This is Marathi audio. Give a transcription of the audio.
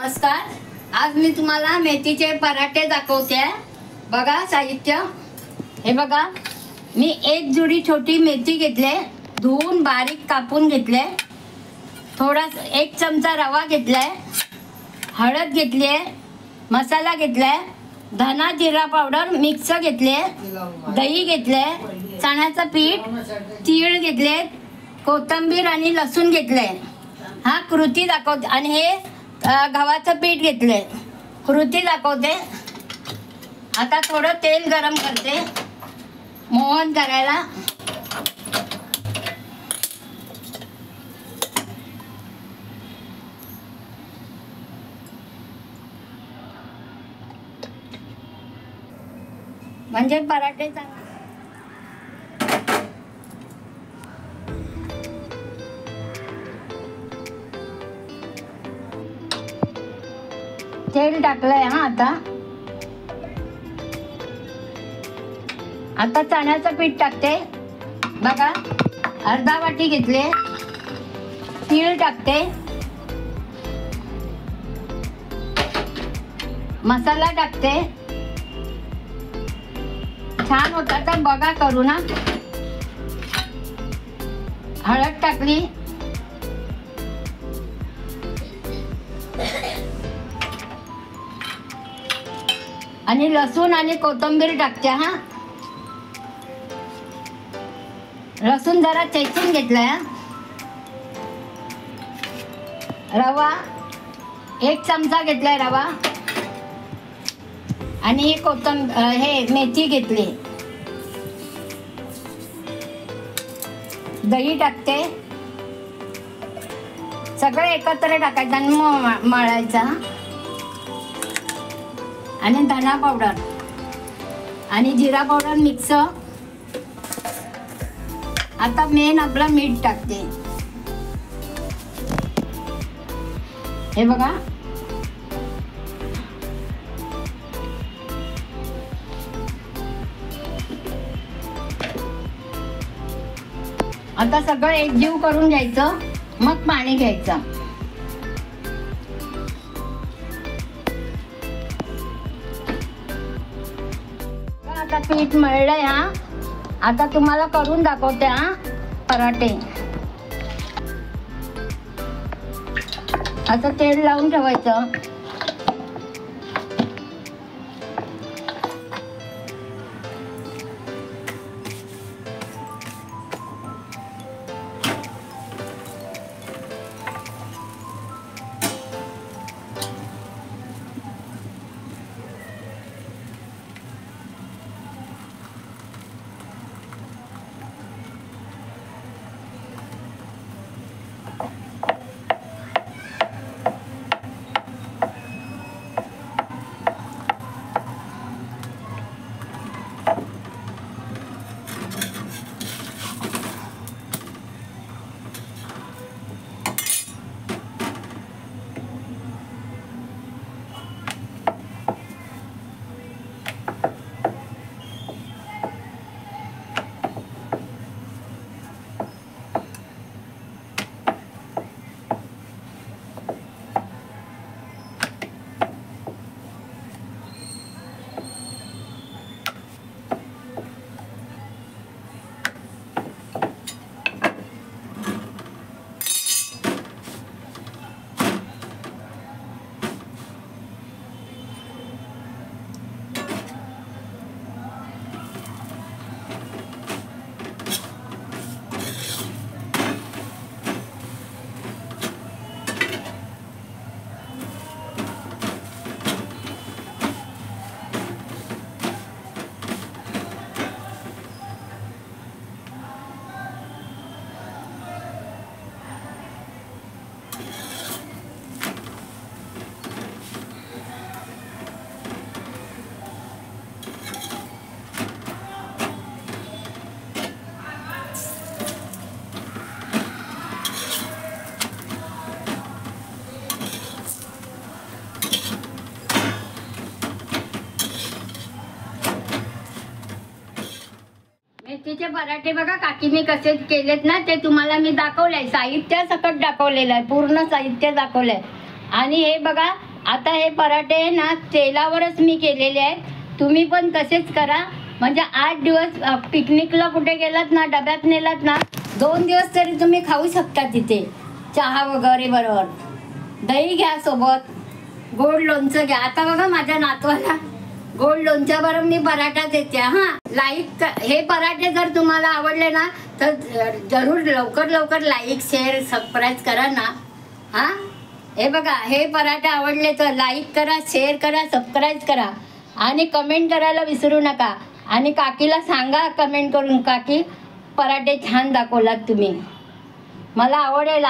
नमस्कार, आज मी तुम्हाला मेथीचे पराठे दाखवते। बघा साहित्य हे बघा, मी एक जुडी छोटी मेथी घेतले, धुवून बारीक कापून घेतले, थोडा 1 चमचा रवा घेतलाय, हळद घेतली आहे, मसाला घेतलाय, धना जिरा पावडर मिक्स घेतले, दही घेतले, चण्याचं पीठ, तीळ घेतले, कोथिंबीर आणि लसूण घेतले। हा कृती दाखवते आणि हे गव्हाचं पीठ घेतले, कृती दाखवते। आता थोडं तेल गरम करते मोहन करायला। म्हणजे पराठे चांगले तेल टाकलंय। हा आता चण्याचं पीठ टाकते। बघा अर्धा वाटी घेतले, तीळ टाकते, मसाला टाकते। छान होता तर बघा करू ना। हळद टाकली, आणि लसूण आणि कोथिंबीर टाकते। हा लसूण जरा चेचून घेतलाय। रवा 1 चमचा घेतलाय रवा, आणि हे मेथी घेतली, दही टाकते, सगळं एकत्र टाकायचं आणि मळायचा, आणि धना पावडर आणि जिरा पावडर मिक्स। आता मेन आपला मीठ टाकते। हे बघा आता सगळं एकजीव करून घ्यायचं, मग पाणी घ्यायचं। आता पीठ मळलंय। हा आता तुम्हाला करून दाखवते हा पराठे। आता तेल लावून ठेवायचं। मेथीचे पराठे बघा काकीने कसे केलेत ना, ते तुम्हाला मी दाखवलंय। साहित्य सकट दाखवलेलं आहे, पूर्ण साहित्य दाखवलंय। आणि हे बघा आता हे पराठे ना तेलावरच मी केलेले आहेत, तुम्ही पण तसेच करा. म्हणजे 8 दिवस पिकनिकला कुठे गेलात ना, डब्यात नेलात ना, 2 दिवस तरी तुम्ही खाऊ शकता तिथे चहा वगैरे बरोबर. दही घ्या सोबत, गोड लोणचं घ्या. आता बघा माझ्या नातवाला गोड लोणच्याबरोबर मी पराठा देते. हां, हे पराठे जर तुम्हाला आवडले ना तर जरूर लवकर लाईक शेअर सबस्क्राईब करा ना. हां, हे बघा, हे पराठे आवडले तर लाईक करा, शेअर करा, सबस्क्राईब करा आणि कमेंट करायला विसरू नका. आणि काकीला सांगा कमेंट करून, काकी पराठे छान दाखवलात तुम्ही, मला आवडेल.